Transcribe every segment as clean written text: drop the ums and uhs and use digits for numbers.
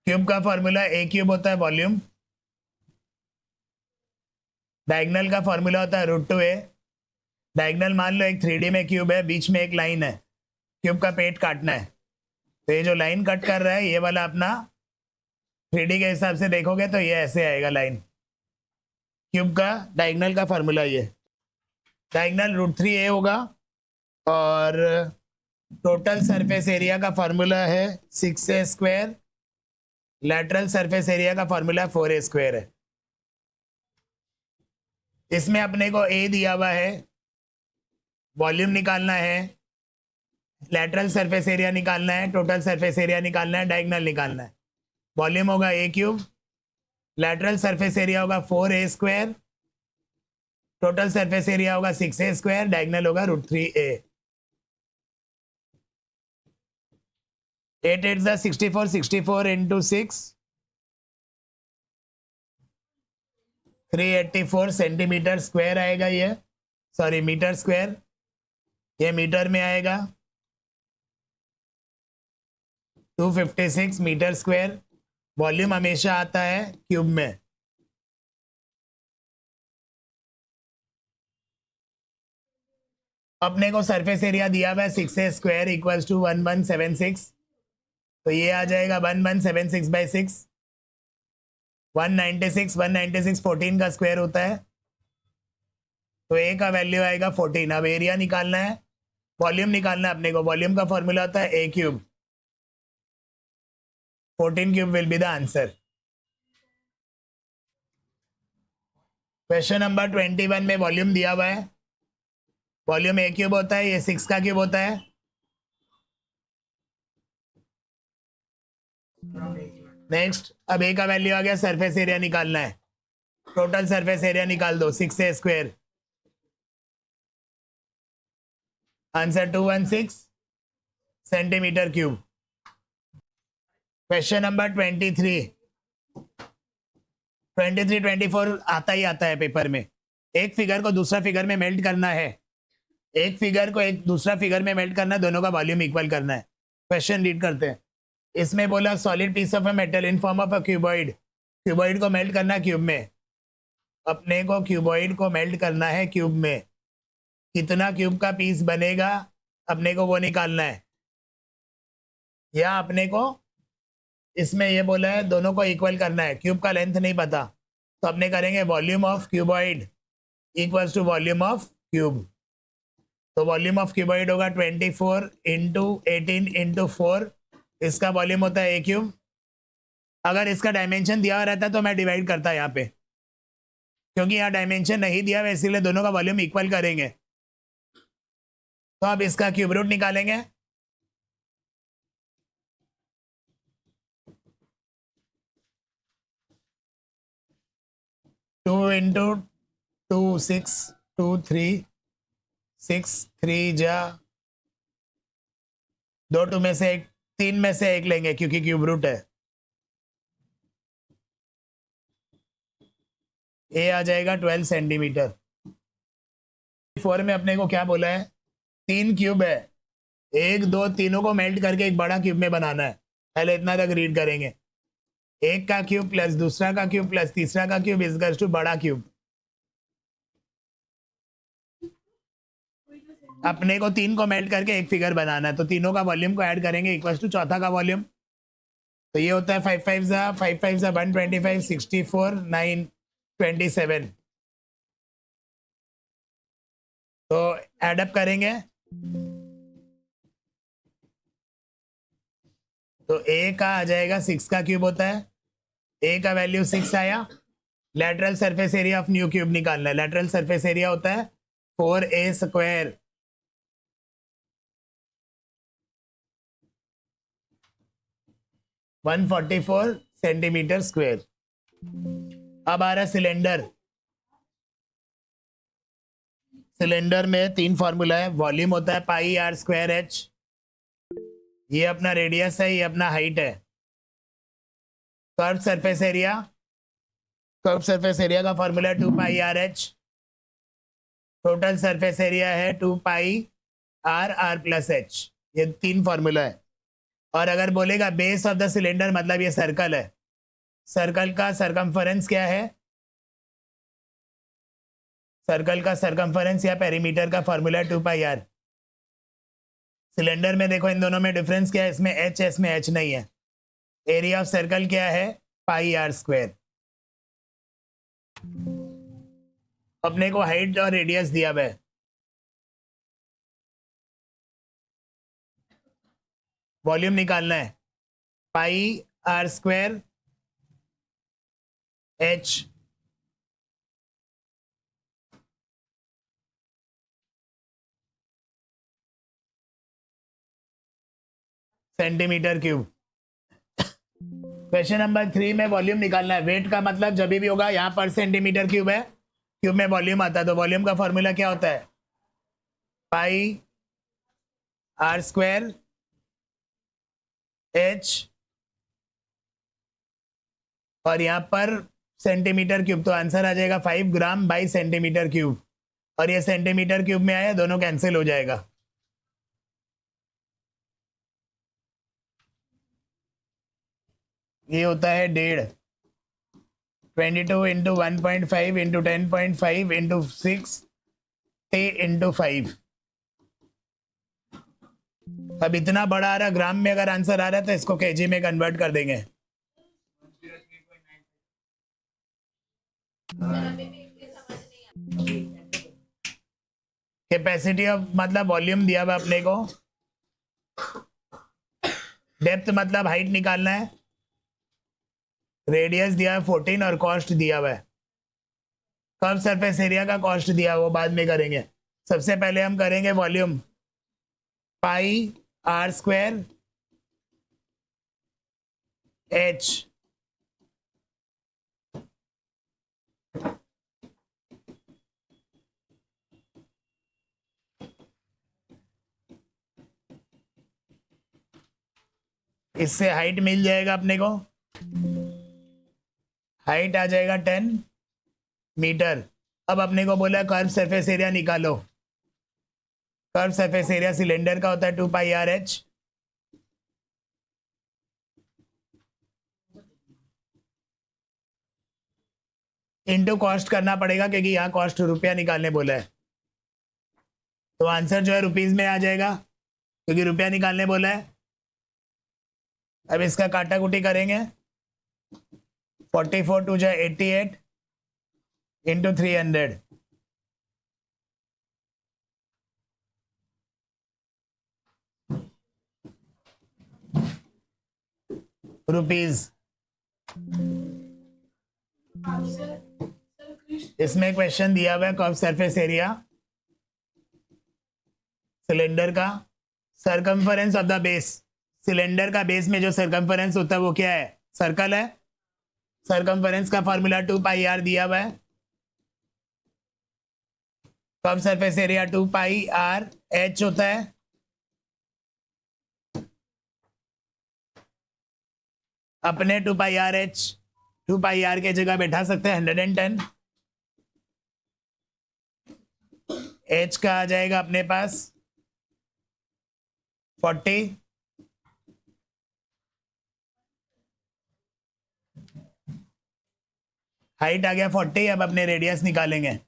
Cube का formula ए cube होता है वॉल्यूम, डायगोनल का फॉर्मूला होता है √2a। डायगोनल मान लो एक 3D में क्यूब है, बीच में एक लाइन है, क्यूब का पेट काटना है, तो ये जो लाइन कट कर रहा है ये वाला अपना 3D के हिसाब से देखोगे तो ये ऐसे आएगा लाइन। क्यूब का डायगोनल का फॉर्मूला ये, डायगोनल √3a होगा, और टोटल सरफेस एरिया का फॉर्मूला है 6a², लैटरल सरफेस एरिया का फॉर्मूला 4a² है। इसमें अपने को ए दिया हुआ है, वॉल्यूम निकालना है, लैटरल सरफेस एरिया निकालना है, टोटल सरफेस एरिया निकालना है, डायगोनल निकालना है। वॉल्यूम होगा ए क्यूब, लैटरल सरफेस एरिया होगा 4a², टोटल सरफेस एरिया होगा 6a², डायगोनल होगा √3a। 8 8 64, 64 into 6, 384 सेंटीमीटर स्क्वायर आएगा ये, सॉरी मीटर स्क्वायर, ये मीटर में आएगा 256 मीटर स्क्वायर। वॉल्यूम हमेशा आता है क्यूब में। अपने को सरफेस एरिया दिया हुआ है 6a² इक्वल्स टू 1176, तो ये आ जाएगा 1176/6, 196, 196 14 का स्क्वायर होता है, तो ए का वैल्यू आएगा 14। अब एरिया निकालना है, वॉल्यूम निकालना है अपने को, वॉल्यूम का फॉर्मूला होता है a cube, 14 cube will be the answer. Question number 21 में वॉल्यूम दिया हुआ है, वॉल्यूम ए क्यूब होता है, ये 6 का क्यूब होता है। नेक्स्ट, अब ए का वैल्यू आ गया, सरफेस एरिया निकालना है, टोटल सरफेस एरिया निकाल दो 6a², answer 216 centimetre cube. Question number 23, 24 आता ही आता है पेपर में। एक फिगर को दूसरा फिगर में मेल्ट करना है, एक फिगर को एक दूसरा फिगर में मेल्ट करना है, दोनों का वॉल्यूम इक्वल करना है। क्वेश्चन रीड करते हैं। इसमें बोला solid piece of a metal in form of a cuboid, cuboid को मेल्ट करना है क्यूब में। अपने को क्यूबॉइड को मेल्ट करना है क्यूब में, कितना क्यूब का पीस बनेगा अपने को वो निकालना है। या अपने को इसमें ये बोला है दोनों को इक्वल करना है, क्यूब का लेंथ नहीं पता, तो अपने करेंगे volume of cuboid equals to volume of cube. तो वॉल्यूम ऑफ क्यूबॉइड होगा 24 इंटू 18 इंटू 4, इसका वॉल्यूम होता है ए क्यूब। अगर इसका डायमेंशन दिया हुआ रहता तो मैं डिवाइड करता यहाँ पे, क्योंकि यहाँ डायमेंशन नहीं दिया हुआ इसीलिए दोनों का वॉल्यूम इक्वल करेंगे। तो अब इसका क्यूब रूट निकालेंगे, टू इंटू 2 6, 2 3 6 3 जा 2 2 में से एक, 3 में से एक लेंगे क्योंकि क्यूब रूट है। ए आ जाएगा 12 सेंटीमीटर। 4 में अपने को क्या बोला है, 3 क्यूब है, 1 2 तीनों को मेल्ट करके एक बड़ा क्यूब में बनाना है। पहले इतना तक रीड करेंगे, एक का क्यूब प्लस दूसरा का क्यूब प्लस तीसरा का क्यूब इज टू बड़ा क्यूब। अपने को 3 को मेल्ट करके एक फिगर बनाना है, तो तीनों का वॉल्यूम को ऐड करेंगे इक्वल टू चौथा का वॉल्यूम। तो ये होता है 5 5 125, 64 9 27। तो एडअप करेंगे तो ए का आ जाएगा 6 का क्यूब होता है, ए का वैल्यू 6 आया। Lateral surface area of new cube निकालना है, लैटरल सरफेस एरिया होता है 4a², 144 सेंटीमीटर स्क्वायर। अब आ रहा है सिलेंडर। सिलेंडर में 3 फॉर्मूला है, वॉल्यूम होता है πr²h, ये अपना रेडियस है, ये अपना हाइट है। Curve surface area, curve surface area का फॉर्मूला है 2πrh, टोटल सरफेस एरिया है 2πr r+h, ये 3 फॉर्मूला है। और अगर बोलेगा बेस ऑफ द सिलेंडर मतलब ये सर्कल है, सर्कल का सरकमफरेंस क्या है, सर्कल का सरकमफरेंस या पेरीमीटर का फॉर्मूला 2πr। सिलेंडर में देखो इन दोनों में डिफरेंस क्या है, इसमें एच है, इसमें एच नहीं है। एरिया ऑफ सर्कल क्या है, πr²। अपने को हाइट और रेडियस दिया हुआ है, वॉल्यूम निकालना है, πr² h centimetre cube. Question number 3 में वॉल्यूम निकालना है। वेट का मतलब जब भी होगा यहाँ पर सेंटीमीटर क्यूब है, क्यूब में वॉल्यूम आता है, तो वॉल्यूम का फॉर्मूला क्या होता है, πr² h, और यहाँ पर सेंटीमीटर क्यूब, तो आंसर आ जाएगा 5 ग्राम बाई सेंटीमीटर क्यूब। और ये सेंटीमीटर क्यूब में आया, दोनों कैंसिल हो जाएगा। ये होता है 1.5, 22 इंटू 1.5 इंटू 10.5 इंटू 6 इंटू 5। अब इतना बड़ा आ रहा, ग्राम में अगर आंसर आ रहा है तो इसको केजी में कन्वर्ट कर देंगे। कैपेसिटी ऑफ मतलब वॉल्यूम दिया हुआ अपने को, डेप्थ मतलब हाइट निकालना है, रेडियस दिया है 14 और कॉस्ट दिया हुआ है। कर्व सरफेस एरिया का कॉस्ट दिया है, वो बाद में करेंगे। सबसे पहले हम करेंगे वॉल्यूम, πr² h। इससे हाइट मिल जाएगा अपने को, हाइट आ जाएगा 10 मीटर। अब अपने को बोला कर्व सरफेस एरिया निकालो। कर्व सरफेस एरिया सिलेंडर का होता है 2πr/h, इंटू कॉस्ट करना पड़ेगा क्योंकि यहाँ कॉस्ट रुपया निकालने बोला है, तो आंसर जो है रुपीज में आ जाएगा क्योंकि रुपया निकालने बोला है। अब इसका काटा कुटी करेंगे, 44 टू जो 88 इंटू 300, रुपीज। इसमें क्वेश्चन दिया हुआ है कर्व सरफेस एरिया सिलेंडर का, circumference of the base. Cylinder का बेस में जो सरकमफरेंस होता है वो क्या है, सर्कल है। सरकमफरेंस का फॉर्मूला 2πr दिया हुआ है, कर्व सरफेस एरिया 2πr/h होता है। अपने 2πr/h 2πr के जगह बैठा सकते हैं 110, h का आ जाएगा अपने पास 40, हाइट आ गया 40। अब अपने रेडियस निकालेंगे,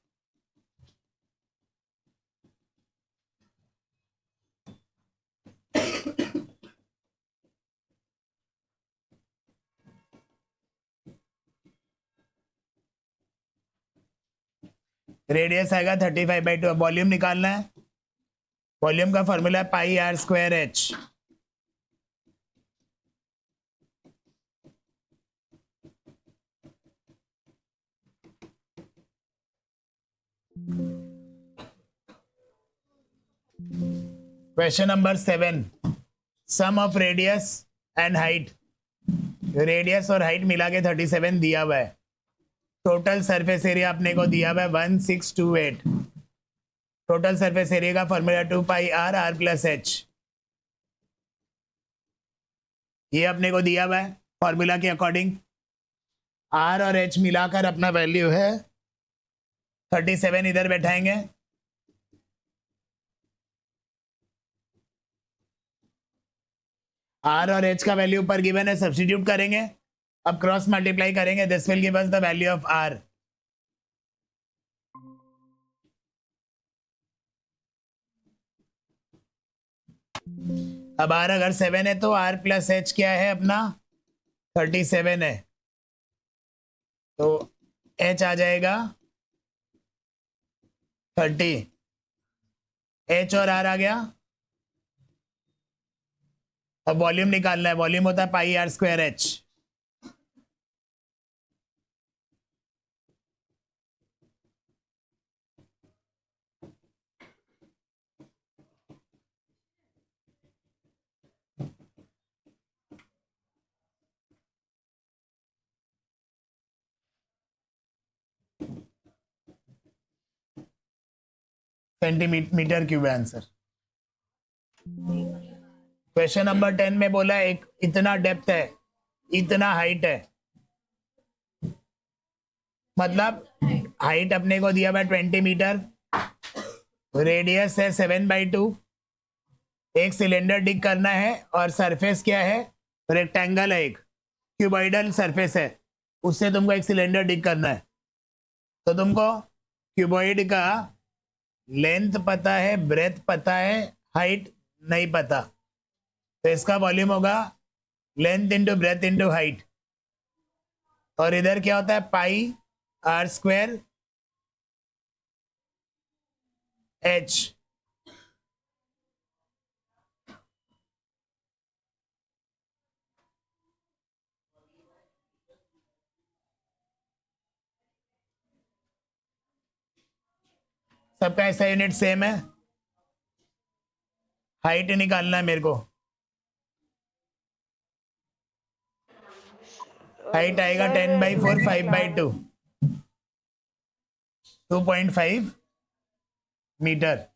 रेडियस आएगा 35/2। वॉल्यूम निकालना है, वॉल्यूम का फॉर्मूला है πr²h। Question number 7, sum of radius and height. Radius और हाइट मिला के 37 दिया हुआ है। टोटल सरफेस एरिया अपने को दिया हुआ है 1628। टोटल सरफेस एरिया का फॉर्मूला 2πr/r+h। ये अपने को दिया हुआ है फॉर्मूला के अकॉर्डिंग। r और h मिलाकर अपना वैल्यू है 37, इधर बैठाएंगे। आर और एच का वैल्यू ऊपर गिवन है, सब्स्टिट्यूट करेंगे, अब क्रॉस मल्टीप्लाई करेंगे, this will give us the value of R. अब आर अगर 7 है तो आर प्लस एच क्या है अपना 37 है, तो एच आ जाएगा 30, एच और आर आ गया। अब वॉल्यूम निकालना है, वॉल्यूम होता है pi r square h. Centimetre cube है आंसर। क्वेश्चन नंबर 10 में बोला एक इतना डेप्थ है, इतना हाइट है, मतलब हाइट अपने को दिया हुआ 20 मीटर, रेडियस है 7/2, एक सिलेंडर डिग करना है और सरफेस क्या है, रेक्टेंगल है, एक क्यूबॉइडल सरफेस है, उससे तुमको एक सिलेंडर डिग करना है। तो तुमको क्यूबॉइड का लेंथ पता है, ब्रेथ पता है, हाइट नहीं पता, तो इसका वॉल्यूम होगा length into breadth into height, और इधर क्या होता है पाई आर स्क्वायर एच। सबका ऐसा यूनिट सेम है, हाइट निकालना है मेरे को, हाइट आएगा 10/4 5/2 2.5 मीटर।